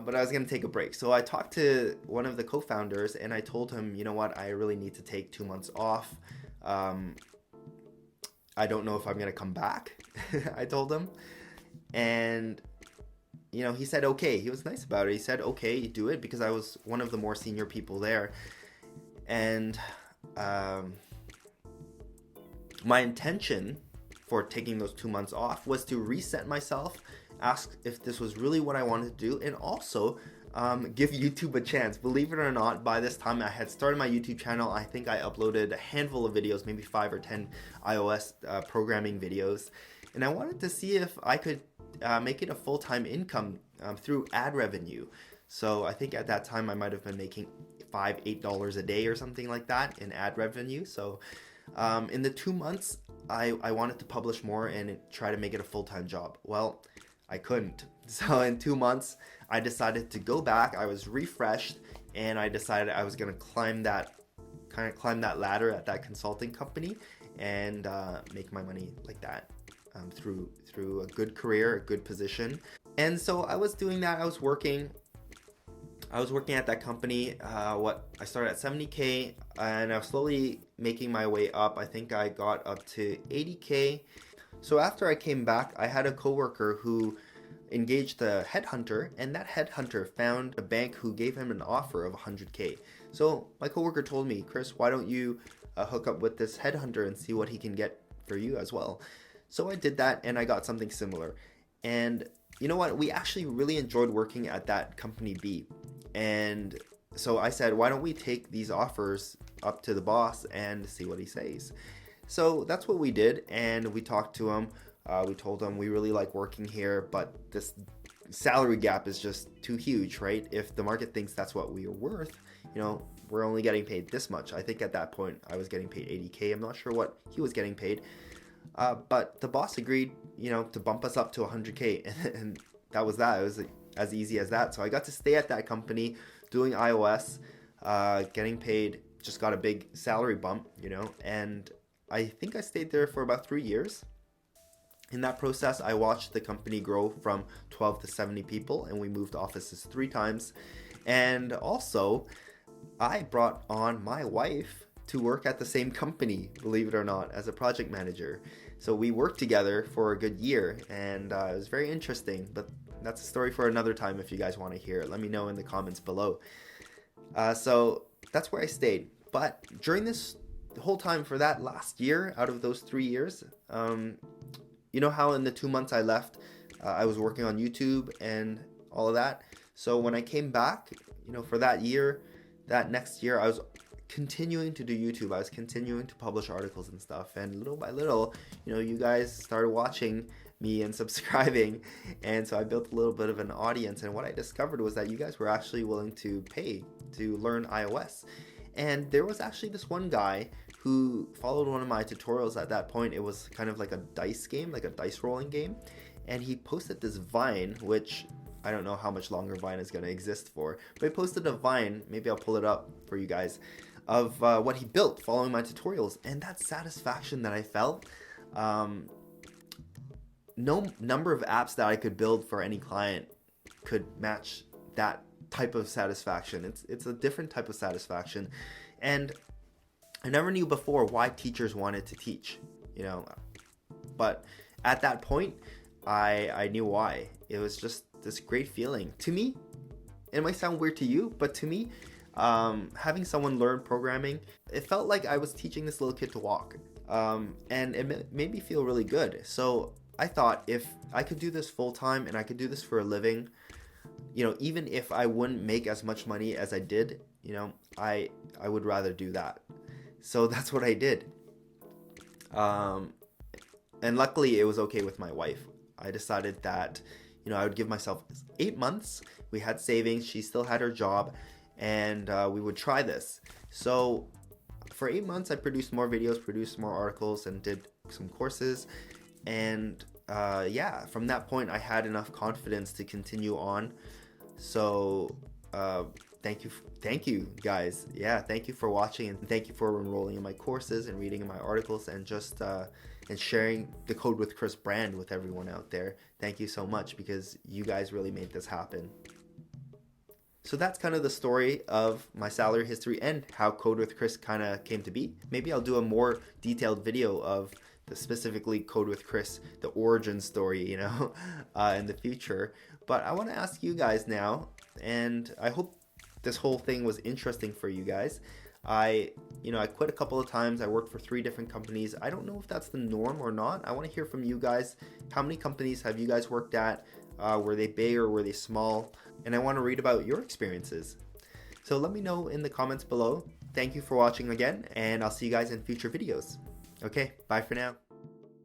but I was going to take a break. So I talked to one of the co-founders and I told him, you know what, I really need to take 2 months off. Um, I don't know if I'm going to come back, I told him. And, he said, okay. He was nice about it. He said, okay, you do it, because I was one of the more senior people there. And my intention for taking those 2 months off was to reset myself, ask if this was really what I wanted to do, and also give YouTube a chance. Believe it or not, by this time I had started my YouTube channel. I think I uploaded a handful of videos, maybe 5 or 10 iOS programming videos, and I wanted to see if I could make it a full-time income through ad revenue. So I think at that time I might have been making $5-8 a day or something like that in ad revenue. So in the 2 months, I wanted to publish more and try to make it a full-time job. Well, I couldn't. So in 2 months, I decided to go back. I was refreshed, and I decided I was gonna climb that ladder at that consulting company and make my money like that through a good career, a good position. And so I was doing that. I was working at that company. I started at 70K, and I was slowly making my way up. I think I got up to 80K. So after I came back, I had a coworker who engaged a headhunter, and that headhunter found a bank who gave him an offer of 100K. So my coworker told me, Chris, why don't you hook up with this headhunter and see what he can get for you as well? So I did that, and I got something similar. And you know what? We actually really enjoyed working at that company B. And so I said, why don't we take these offers up to the boss and see what he says? So that's what we did, and we talked to him. We told him we really like working here, but this salary gap is just too huge, right? If the market thinks that's what we are worth, we're only getting paid this much. I think at that point I was getting paid 80K. I'm not sure what he was getting paid. But the boss agreed, to bump us up to 100K, and that was that. It was as easy as that. So I got to stay at that company doing iOS, getting paid, just got a big salary bump, and I think I stayed there for about 3 years. In that process, I watched the company grow from 12 to 70 people, and we moved offices 3 times. And also, I brought on my wife to work at the same company, believe it or not, as a project manager. So we worked together for a good year, and it was very interesting, but that's a story for another time. If you guys want to hear it, let me know in the comments below. So that's where I stayed. But during this whole time, for that last year out of those 3 years, you know how in the 2 months I left, I was working on YouTube and all of that. So when I came back, for that year, that next year, I was continuing to do YouTube. I was continuing to publish articles and stuff. And little by little, you guys started watching me and subscribing. And so I built a little bit of an audience. And what I discovered was that you guys were actually willing to pay to learn iOS. And there was actually this one guy who followed one of my tutorials at that point. It was kind of like a dice game, like a dice rolling game. And he posted this Vine, which I don't know how much longer Vine is going to exist for, but he posted a Vine, maybe I'll pull it up for you guys, of what he built following my tutorials. And that satisfaction that I felt, no number of apps that I could build for any client could match that type of satisfaction. It's a different type of satisfaction. And I never knew before why teachers wanted to teach, but at that point, I knew why. It was just this great feeling. To me, it might sound weird to you, but to me, having someone learn programming, it felt like I was teaching this little kid to walk, and it made me feel really good. So I thought, if I could do this full time and I could do this for a living, even if I wouldn't make as much money as I did, I would rather do that. So that's what I did. And luckily it was okay with my wife. I decided that, I would give myself 8 months. We had savings. She still had her job, and we would try this. So for 8 months, I produced more videos, produced more articles, and did some courses. And from that point, I had enough confidence to continue on. So thank you guys. Yeah, thank you for watching, and thank you for enrolling in my courses and reading in my articles, and just and sharing the Code with Chris brand with everyone out there. Thank you so much, because you guys really made this happen. So that's kind of the story of my salary history and how Code with Chris kind of came to be. Maybe I'll do a more detailed video of the specifically Code with Chris, the origin story, you know, in the future. But I want to ask you guys now, and I hope this whole thing was interesting for you guys. I quit a couple of times. I worked for 3 different companies. I don't know if that's the norm or not. I want to hear from you guys. How many companies have you guys worked at? Were they big or were they small? And I want to read about your experiences. So let me know in the comments below. Thank you for watching again, and I'll see you guys in future videos. Okay, bye for now.